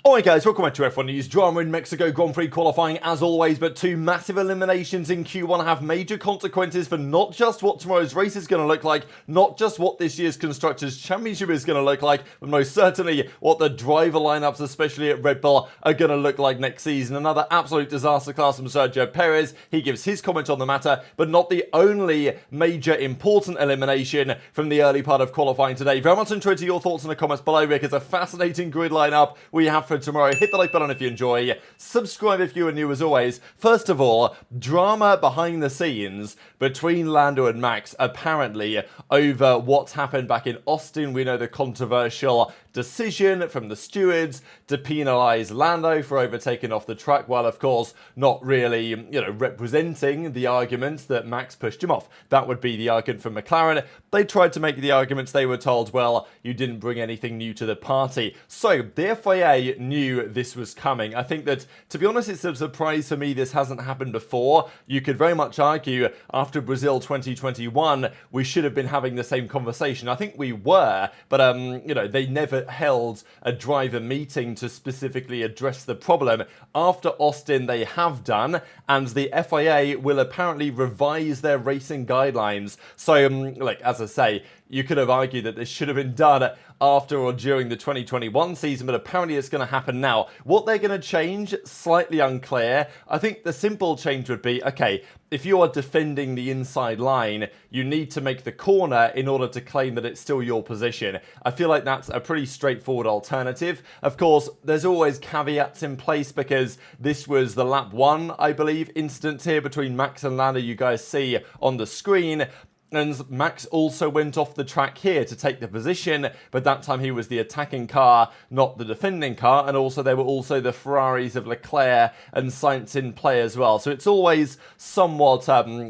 Alright guys, welcome back to F1 News. Drama in Mexico Grand Prix qualifying as always, but two massive eliminations in Q1 have major consequences for not just what tomorrow's race is going to look like, not just what this year's Constructors' Championship is going to look like, but most certainly what the driver lineups, especially at Red Bull, are going to look like next season. Another absolute disaster class from Sergio Perez. He gives his comment on the matter, but not the only major important elimination from the early part of qualifying today. Very much enjoyed to your thoughts in the comments below because a fascinating grid lineup we have for tomorrow. Hit the like button if you enjoy. Subscribe if you are new as always. First of all, drama behind the scenes between Lando and Max apparently over what happened back in Austin. We know the controversial decision from the stewards to penalise Lando for overtaking off the track, while of course not really, representing the argument that Max pushed him off. That would be the argument from McLaren. They tried to make the arguments. They were told, well, you didn't bring anything new to the party. So the FIA knew this was coming. I think that, to be honest, it's a surprise for me this hasn't happened before. You could very much argue after Brazil 2021 we should have been having the same conversation. I think we were, but they never held a driver meeting to specifically address the problem. After Austin they have done, and the FIA will apparently revise their racing guidelines. So as I say, you could have argued that this should have been done after or during the 2021 season, but apparently it's going to happen now. What they're going to change, slightly unclear. I think the simple change would be, okay, if you are defending the inside line, you need to make the corner in order to claim that it's still your position. I feel like that's a pretty straightforward alternative. Of course, there's always caveats in place because this was the lap 1, I believe, incident here between Max and Lando you guys see on the screen. And Max also went off the track here to take the position, but that time he was the attacking car, not the defending car, and also there were also the Ferraris of Leclerc and Sainz in play as well. So it's always somewhat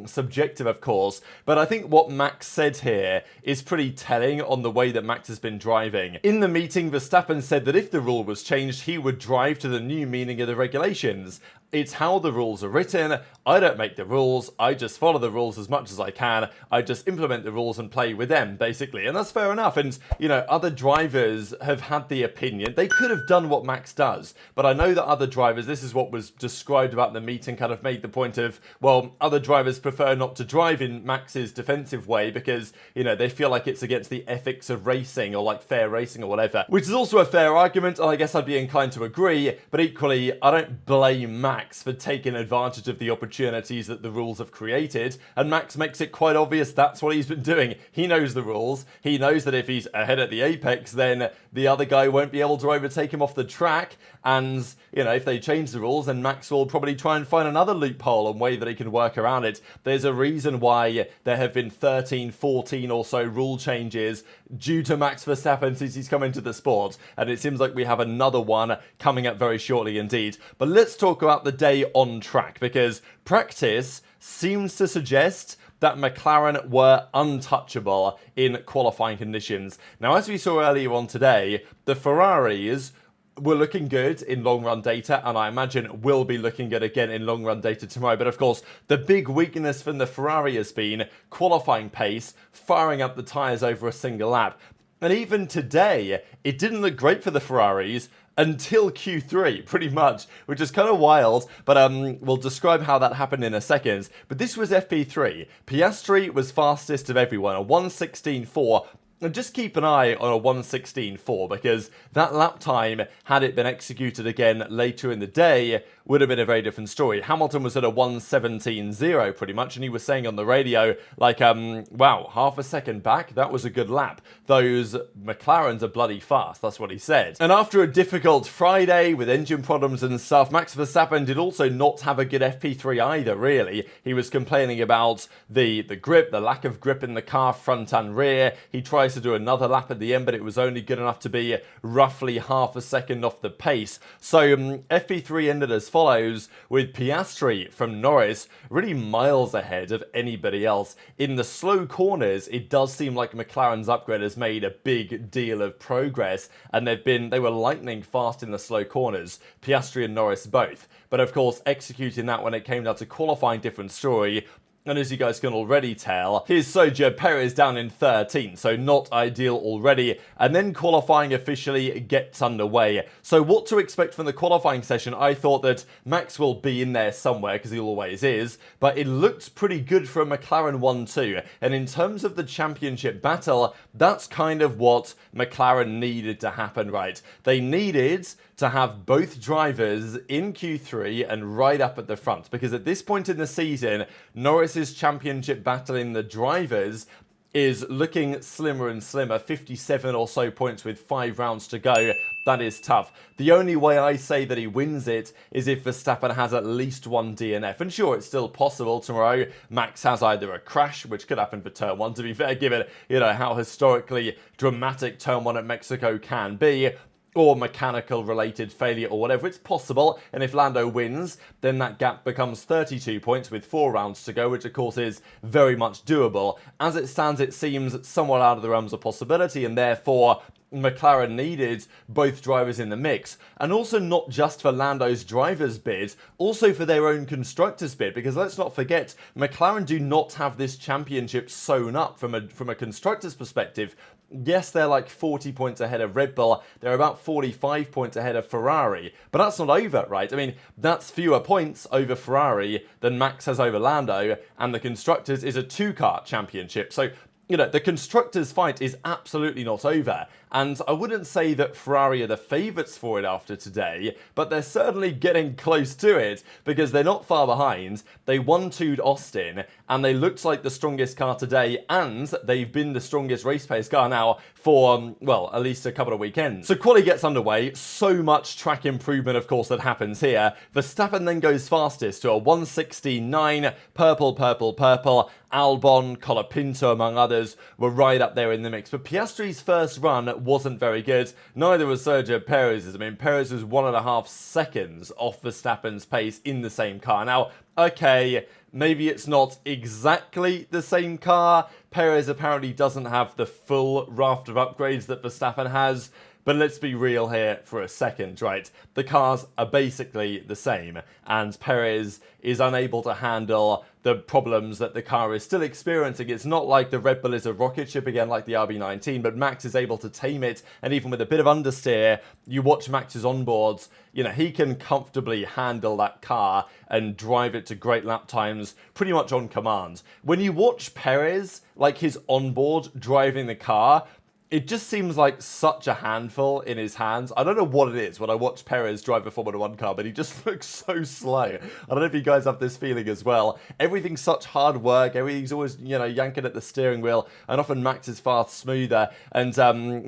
subjective, of course, but I think what Max said here is pretty telling on the way that Max has been driving. In the meeting, Verstappen said that if the rule was changed, he would drive to the new meaning of the regulations. It's how the rules are written. I don't make the rules. I just follow the rules as much as I can. I just implement the rules and play with them, basically. And that's fair enough. And, other drivers have had the opinion. They could have done what Max does. But I know that other drivers, this is what was described about the meeting, kind of made the point of, well, other drivers prefer not to drive in Max's defensive way because, they feel like it's against the ethics of racing or like fair racing or whatever. Which is also a fair argument, and I guess I'd be inclined to agree. But equally, I don't blame Max for taking advantage of the opportunities that the rules have created, and Max makes it quite obvious that's what he's been doing. He knows the rules. He knows that if he's ahead at the apex, then the other guy won't be able to overtake him off the track, and if they change the rules, then Max will probably try and find another loophole and way that he can work around it. There's a reason why there have been 13, 14 or so rule changes due to Max Verstappen since he's come into the sport, and it seems like we have another one coming up very shortly indeed. But let's talk about the day on track, because practice seems to suggest that McLaren were untouchable in qualifying conditions. Now, as we saw earlier on today, the Ferraris were looking good in long-run data, and I imagine will be looking good again in long-run data tomorrow. But of course, the big weakness from the Ferrari has been qualifying pace, firing up the tyres over a single lap. And even today, it didn't look great for the Ferraris until Q3, pretty much, which is kind of wild, but we'll describe how that happened in a second. But this was FP3. Piastri was fastest of everyone, a 1:16.4. And just keep an eye on a 1:16.4 because that lap time, had it been executed again later in the day, would have been a very different story. Hamilton was at a 1:17.0 pretty much, and he was saying on the radio, like, wow, half a second back, that was a good lap. Those McLarens are bloody fast, that's what he said. And after a difficult Friday with engine problems and stuff, Max Verstappen did also not have a good FP3 either, really. He was complaining about the grip, the lack of grip in the car, front and rear. He tries to do another lap at the end, but it was only good enough to be roughly half a second off the pace. So FP3 ended as follows, with Piastri from Norris really miles ahead of anybody else. In the slow corners, it does seem like McLaren's upgrade has made a big deal of progress, and they were lightning fast in the slow corners, Piastri and Norris both. But of course, executing that when it came down to qualifying, different story. And as you guys can already tell, here's Sergio Perez down in 13th, so not ideal already. And then qualifying officially gets underway. So what to expect from the qualifying session? I thought that Max will be in there somewhere, because he always is, but it looked pretty good for a McLaren 1-2. And in terms of the championship battle, that's kind of what McLaren needed to happen, right? They needed to have both drivers in Q3 and right up at the front, because at this point in the season, Norris's championship battle in the drivers is looking slimmer and slimmer. 57 or so points with 5 rounds to go. That is tough. The only way I say that he wins it is if Verstappen has at least one DNF. And sure, it's still possible tomorrow. Max has either a crash, which could happen for turn 1, to be fair, given, how historically dramatic turn 1 at Mexico can be, or mechanical related failure or whatever. It's possible, and if Lando wins, then that gap becomes 32 points with 4 rounds to go, which of course is very much doable. As it stands, it seems somewhat out of the realms of possibility, and therefore McLaren needed both drivers in the mix, and also not just for Lando's driver's bid, also for their own constructor's bid, because let's not forget, McLaren do not have this championship sewn up from a constructor's perspective. Yes, they're like 40 points ahead of Red Bull. They're about 45 points ahead of Ferrari. But that's not over, right? I mean, that's fewer points over Ferrari than Max has over Lando. And the Constructors is a 2-car championship. So, the Constructors' fight is absolutely not over. And I wouldn't say that Ferrari are the favourites for it after today, but they're certainly getting close to it, because they're not far behind. They 1-2'd Austin, and they looked like the strongest car today, and they've been the strongest race pace car now for, well, at least a couple of weekends. So Quali gets underway. So much track improvement, of course, that happens here. Verstappen then goes fastest to a 1:16.9, purple. Albon, Colapinto, among others, were right up there in the mix. But Piastri's first run wasn't very good. Neither was Sergio Perez's. I mean, Perez was 1.5 seconds off Verstappen's pace in the same car. Now, okay, maybe it's not exactly the same car. Perez apparently doesn't have the full raft of upgrades that Verstappen has. But let's be real here for a second, right? The cars are basically the same, and Perez is unable to handle the problems that the car is still experiencing. It's not like the Red Bull is a rocket ship again like the RB19, but Max is able to tame it, and even with a bit of understeer, you watch Max's onboards, he can comfortably handle that car and drive it to great lap times pretty much on command. When you watch Perez, like his onboard driving the car, it just seems like such a handful in his hands. I don't know what it is when I watch Perez drive a Formula 1 car, but he just looks so slow. I don't know if you guys have this feeling as well. Everything's such hard work. Everything's always, yanking at the steering wheel, and often Max is far smoother. And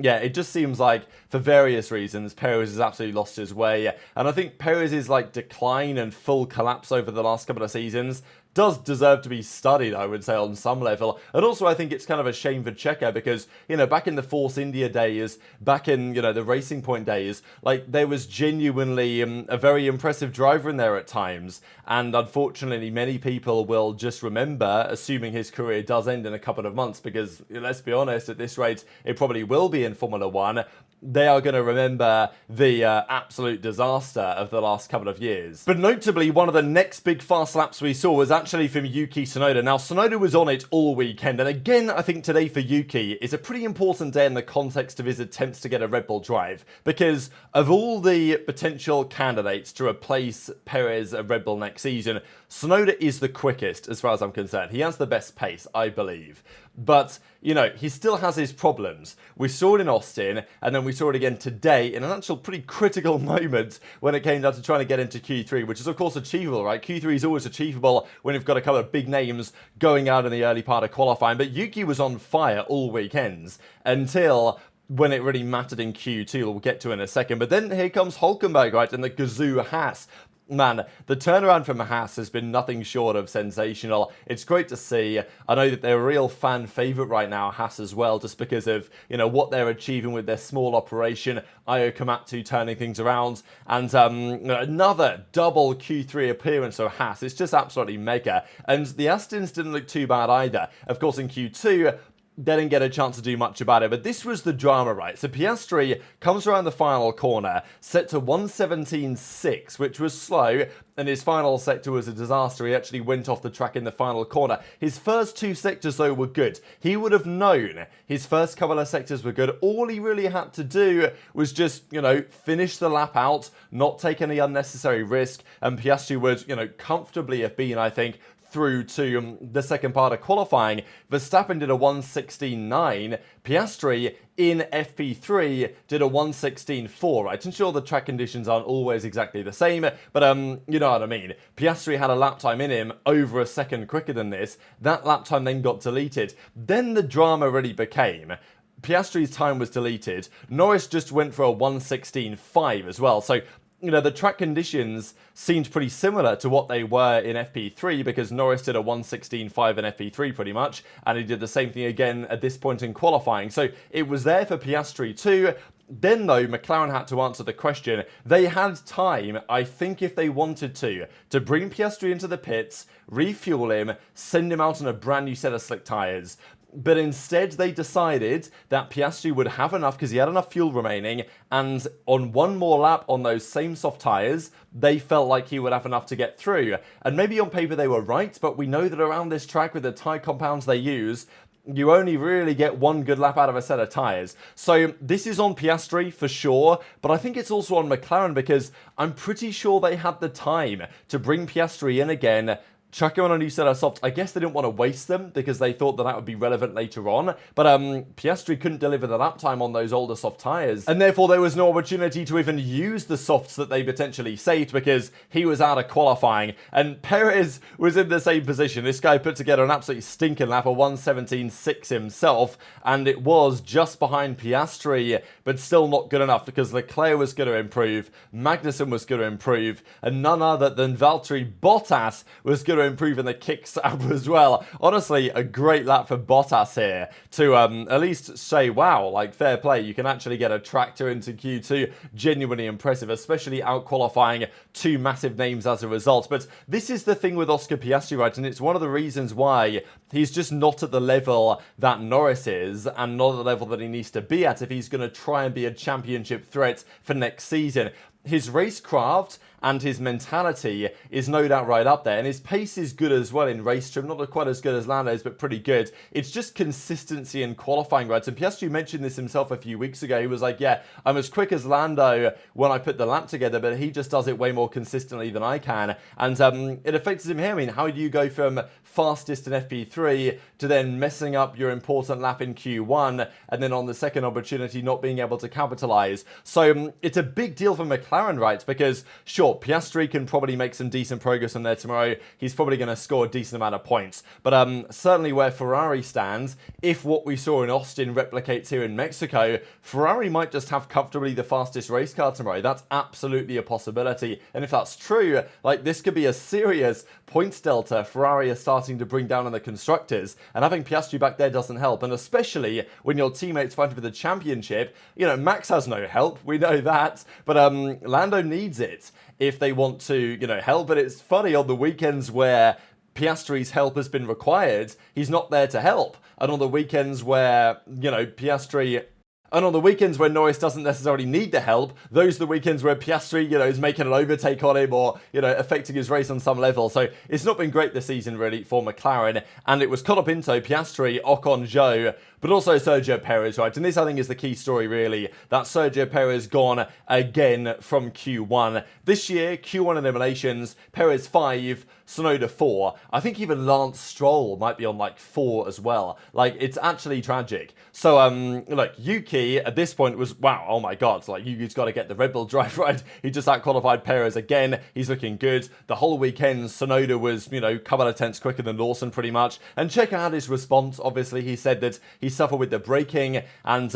it just seems like, for various reasons, Perez has absolutely lost his way. And I think Perez's decline and full collapse over the last couple of seasons does deserve to be studied, I would say, on some level. And also, I think it's kind of a shame for Checo because, back in the Force India days, back in, the Racing Point days, there was genuinely a very impressive driver in there at times. And unfortunately, many people will just remember, assuming his career does end in a couple of months, because, let's be honest, at this rate, it probably will be in Formula 1, they are going to remember the absolute disaster of the last couple of years. But notably, one of the next big fast laps we saw was actually from Yuki Tsunoda. Now, Tsunoda was on it all weekend, and again, I think today for Yuki is a pretty important day in the context of his attempts to get a Red Bull drive, because of all the potential candidates to replace Perez at Red Bull next season, Tsunoda is the quickest as far as I'm concerned. He has the best pace, I believe. But, he still has his problems. We saw it in Austin, and then we saw it again today in an actual pretty critical moment when it came down to trying to get into Q3, which is, of course, achievable, right? Q3 is always achievable when you've got a couple of big names going out in the early part of qualifying. But Yuki was on fire all weekends until when it really mattered in Q2. We'll get to in a second. But then here comes Hülkenberg, right, and the Gazoo Haas. Man, the turnaround from Haas has been nothing short of sensational. It's great to see. I know that they're a real fan favourite right now, Haas as well, just because of, what they're achieving with their small operation. Ayo Komatsu turning things around. And another double Q3 appearance of Haas. It's just absolutely mega. And the Astons didn't look too bad either. Of course, in Q2, they didn't get a chance to do much about it. But this was the drama, right? So Piastri comes around the final corner, set to 1:17.6, which was slow, and his final sector was a disaster. He actually went off the track in the final corner. His first two sectors, though, were good. He would have known his first couple of sectors were good. All he really had to do was just, finish the lap out, not take any unnecessary risk, and Piastri would, comfortably have been, I think, through to the second part of qualifying. Verstappen did a 1:16.9. Piastri in FP3 did a 1:16.4, right? And sure, the track conditions aren't always exactly the same, but you know what I mean. Piastri had a lap time in him over a second quicker than this. That lap time then got deleted. Then the drama really became Piastri's time was deleted. Norris just went for a 1:16.5 as well. So the track conditions seemed pretty similar to what they were in FP3 because Norris did a 1:16.5 in FP3 pretty much, and he did the same thing again at this point in qualifying. So it was there for Piastri too. Then, though, McLaren had to answer the question. They had time, I think, if they wanted to bring Piastri into the pits, refuel him, send him out on a brand new set of slick tyres. But instead, they decided that Piastri would have enough because he had enough fuel remaining, and on one more lap on those same soft tyres, they felt like he would have enough to get through. And maybe on paper they were right, but we know that around this track with the tyre compounds they use, you only really get one good lap out of a set of tyres. So this is on Piastri for sure, but I think it's also on McLaren because I'm pretty sure they had the time to bring Piastri in again, chuck him on a new set of softs. I guess they didn't want to waste them because they thought that would be relevant later on. But Piastri couldn't deliver the lap time on those older soft tyres. And therefore there was no opportunity to even use the softs that they potentially saved because he was out of qualifying. And Perez was in the same position. This guy put together an absolutely stinking lap, a 1:17.6 himself. And it was just behind Piastri, but still not good enough because Leclerc was going to improve, Magnussen was going to improve, and none other than Valtteri Bottas was going to improve in the kicks up as well. Honestly, a great lap for Bottas here to at least say, wow, like fair play, you can actually get a tractor into Q2. Genuinely impressive, especially out qualifying two massive names as a result. But this is the thing with Oscar Piastri, right? And it's one of the reasons why he's just not at the level that Norris is and not at the level that he needs to be at if he's going to try and be a championship threat for next season. His racecraft and his mentality is no doubt right up there. And his pace is good as well in race trim. Not quite as good as Lando's, but pretty good. It's just consistency in qualifying, right? And Piastri mentioned this himself a few weeks ago. He was like, yeah, I'm as quick as Lando when I put the lap together, but he just does it way more consistently than I can. And it affected him here. I mean, how do you go from fastest in FP3 to then messing up your important lap in Q1 and then on the second opportunity not being able to capitalize? So it's a big deal for McLaren, right? Because sure, Piastri can probably make some decent progress on there tomorrow. He's probably going to score a decent amount of points. But certainly where Ferrari stands, if what we saw in Austin replicates here in Mexico, Ferrari might just have comfortably the fastest race car tomorrow. That's absolutely a possibility. And if that's true, like this could be a serious points delta Ferrari are starting to bring down on the constructors. And having Piastri back there doesn't help. And especially when your teammates fighting for the championship, Max has no help. We know that. But Lando needs it if they want to, help. But it's funny, on the weekends where Piastri's help has been required, he's not there to help. And on the weekends where, Piastri... And on the weekends where Norris doesn't necessarily need the help, those are the weekends where Piastri, is making an overtake on him or, affecting his race on some level. So it's not been great this season, really, for McLaren. And it was Colapinto, Piastri, Ocon, Zhou, but also Sergio Perez, right? And this, I think, is the key story, really, that Sergio Perez gone again from Q1. This year, Q1 eliminations, Perez 5, Tsunoda 4. I think even Lance Stroll might be on, 4 as well. It's actually tragic. So, look, Yuki, at this point, was, wow, oh my god, Yuki's got to get the Red Bull drive, right? He just out-qualified Perez again. He's looking good. The whole weekend, Tsunoda was, couple of tenths quicker than Lawson, pretty much. And check out his response, obviously. He said that he suffered with the braking, and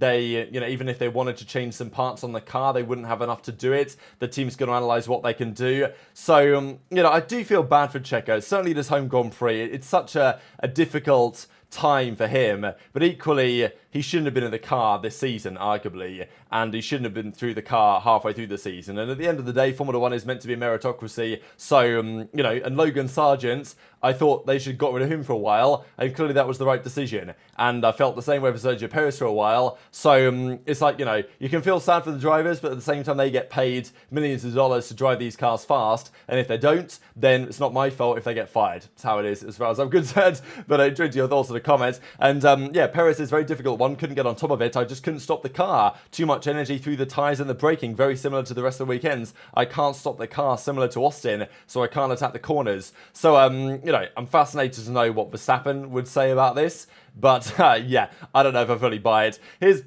they, even if they wanted to change some parts on the car, they wouldn't have enough to do it. The team's going to analyze what they can do. So, I do feel bad for Checo. Certainly this home Grand Prix, it's such a difficult time for him, but equally he shouldn't have been in the car this season, arguably, and he shouldn't have been through the car halfway through the season. And at the end of the day, Formula 1 is meant to be a meritocracy, so, you know, and Logan Sargent, I thought they should have got rid of him for a while, and clearly that was the right decision. And I felt the same way for Sergio Perez for a while, so it's like, you know, you can feel sad for the drivers, but at the same time they get paid millions of dollars to drive these cars fast, and if they don't, then it's not my fault if they get fired. That's how it is as far as I'm concerned. But I enjoyed your thoughts in the comments. And yeah, Perez is a very difficult one, couldn't get on top of it. I just couldn't stop the car. Too much energy through the tyres and the braking, very similar to the rest of the weekends. I can't stop the car, similar to Austin, so I can't attack the corners. So, you know, I'm fascinated to know what Verstappen would say about this. But, yeah, I don't know if I fully buy it.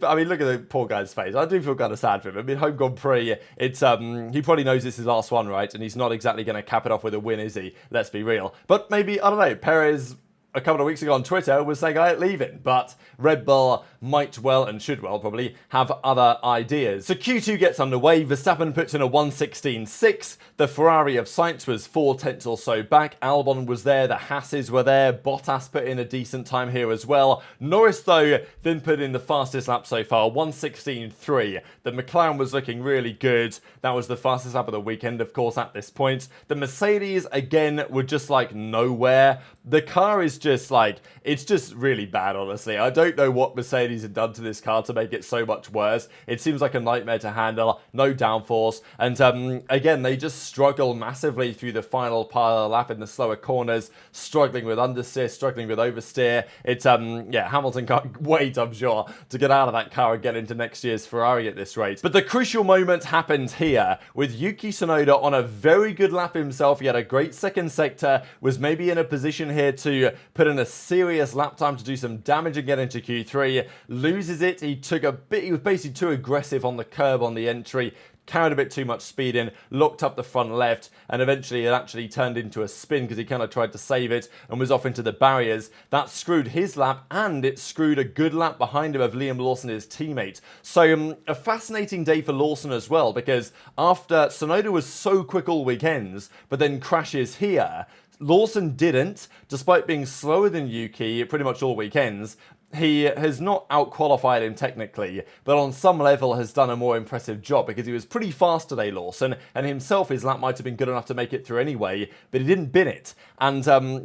I mean, look at the poor guy's face. I do feel kind of sad for him. I mean, Home Grand Prix, it's, he probably knows this is his last one, right? And he's not exactly going to cap it off with a win, is he? Let's be real. But maybe, I don't know, Perez a couple of weeks ago on Twitter was saying I ain't leaving, but Red Bull might well and should well probably have other ideas. So Q2 gets underway, Verstappen puts in a 1:16.6, the Ferrari of Sainz was 4/10 or so back, Albon was there, the Hasses were there, Bottas put in a decent time here as well. Norris though then put in the fastest lap so far, 1:16.3. The McLaren was looking really good, that was the fastest lap of the weekend of course at this point. The Mercedes again were just like nowhere. The car is just like, it's just really bad, honestly. I don't know what Mercedes had done to this car to make it so much worse. It seems like a nightmare to handle, no downforce. And again, they just struggle massively through the final part of the lap in the slower corners, struggling with understeer, struggling with oversteer. It's, yeah, Hamilton can't wait, I'm sure, to get out of that car and get into next year's Ferrari at this rate. But the crucial moment happened here with Yuki Tsunoda on a very good lap himself. He had a great second sector, was maybe in a position here to put in a serious lap time to do some damage and get into Q3, loses it. He was basically too aggressive on the curb on the entry, carried a bit too much speed in, locked up the front left, and eventually it actually turned into a spin because he kind of tried to save it and was off into the barriers. That screwed his lap, and it screwed a good lap behind him of Liam Lawson, his teammate. So a fascinating day for Lawson as well, because after Tsunoda was so quick all weekends, but then crashes here, Lawson didn't, despite being slower than Yuki pretty much all weekends. He has not out-qualified him technically, but on some level has done a more impressive job because he was pretty fast today, Lawson, and himself his lap might have been good enough to make it through anyway, but he didn't bin it. And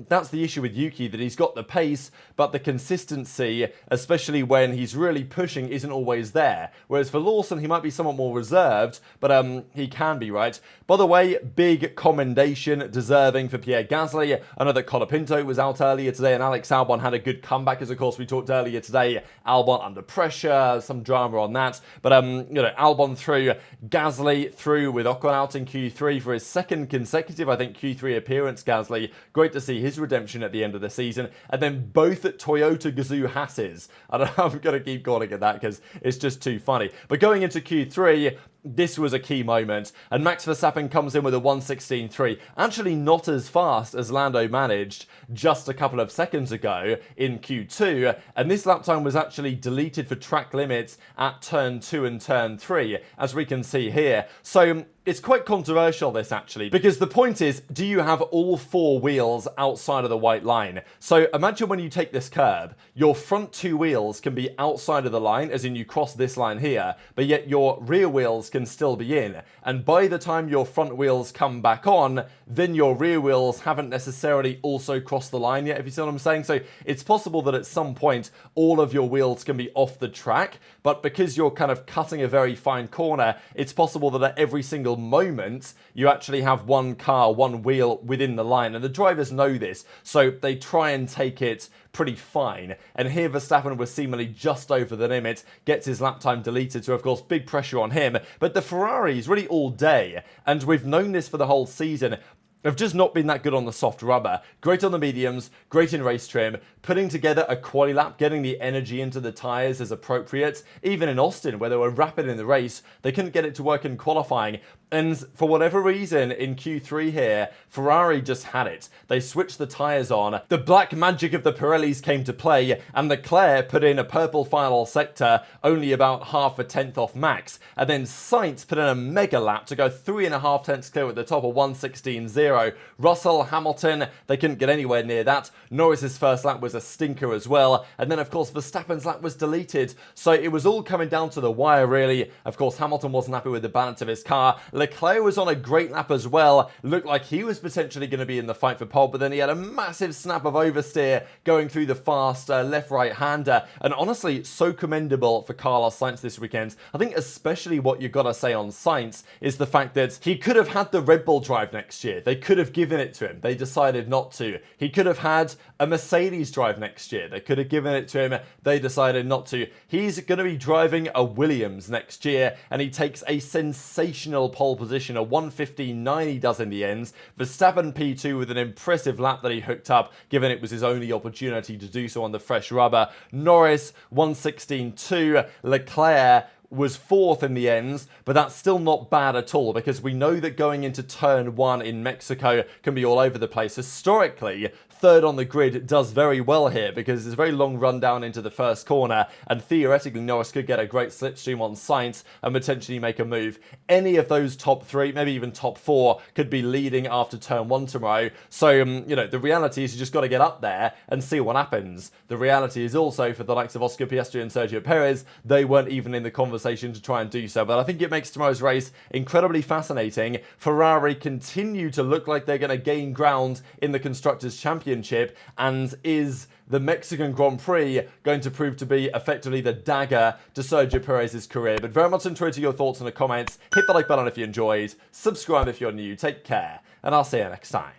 that's the issue with Yuki, that he's got the pace, but the consistency, especially when he's really pushing, isn't always there. Whereas for Lawson, he might be somewhat more reserved, but he can be, right? By the way, big commendation deserving for Pierre Gasly. I know that Colapinto was out earlier today, and Alex Albon had a good comeback, as of course we talked earlier today. Albon under pressure, some drama on that. But, you know, Albon through, Gasly through with Ocon out in Q3 for his second consecutive, I think, Q3 appearance, Gasly. Great to see his redemption at the end of the season. And then both at Toyota Gazoo Hasses. I don't know, I'm going to keep calling it that because it's just too funny. But going into Q3, this was a key moment, and Max Verstappen comes in with a 1:16.3, actually not as fast as Lando managed just a couple of seconds ago in Q2, and this lap time was actually deleted for track limits at turn 2 and turn 3, as we can see here. So it's quite controversial, this, actually, because the point is, do you have all four wheels outside of the white line? So imagine when you take this curb, your front two wheels can be outside of the line, as in you cross this line here, but yet your rear wheels can still be in. And by the time your front wheels come back on, then your rear wheels haven't necessarily also crossed the line yet, if you see what I'm saying. So it's possible that at some point, all of your wheels can be off the track, but because you're kind of cutting a very fine corner, it's possible that at every single moment, you actually have one car, one wheel within the line. And the drivers know this, so they try and take it pretty fine. And here Verstappen was seemingly just over the limit, gets his lap time deleted, so of course big pressure on him. But the Ferraris really all day, and we've known this for the whole season, have just not been that good on the soft rubber. Great on the mediums, great in race trim, putting together a quali lap, getting the energy into the tyres as appropriate. Even in Austin, where they were rapid in the race, they couldn't get it to work in qualifying. And for whatever reason, in Q3 here, Ferrari just had it. They switched the tyres on, the black magic of the Pirellis came to play, and Leclerc put in a purple final sector only about half a tenth off max. And then Sainz put in a mega lap to go 3.5 tenths clear at the top of 1:16.0. Russell, Hamilton, they couldn't get anywhere near that. Norris's first lap was a stinker as well. And then, of course, Verstappen's lap was deleted. So it was all coming down to the wire, really. Of course, Hamilton wasn't happy with the balance of his car. Leclerc was on a great lap as well. Looked like he was potentially going to be in the fight for pole, but then he had a massive snap of oversteer going through the fast left-right hander. And honestly, so commendable for Carlos Sainz this weekend. I think especially what you've got to say on Sainz is the fact that he could have had the Red Bull drive next year. They could have given it to him. They decided not to. He could have had a Mercedes drive next year. They could have given it to him. They decided not to. He's going to be driving a Williams next year, and he takes a sensational pole position, a 1:15.9 he does in the ends. Verstappen P2 with an impressive lap that he hooked up, given it was his only opportunity to do so on the fresh rubber. Norris 1:16.2. Leclerc was 4th in the ends, but that's still not bad at all, because we know that going into turn 1 in Mexico can be all over the place. Historically, 3rd on the grid does very well here, because it's a very long run down into the first corner, and theoretically Norris could get a great slipstream on Sainz and potentially make a move. Any of those top 3, maybe even top 4, could be leading after turn 1 tomorrow. So, you know, the reality is you just got to get up there and see what happens. The reality is also for the likes of Oscar Piastri and Sergio Perez, they weren't even in the conversation to try and do so. But I think it makes tomorrow's race incredibly fascinating. Ferrari continue to look like they're going to gain ground in the Constructors' Championship, and is the Mexican Grand Prix going to prove to be effectively the dagger to Sergio Perez's career? But very much interested in your thoughts in the comments. Hit the like button if you enjoyed, subscribe if you're new, take care, and I'll see you next time.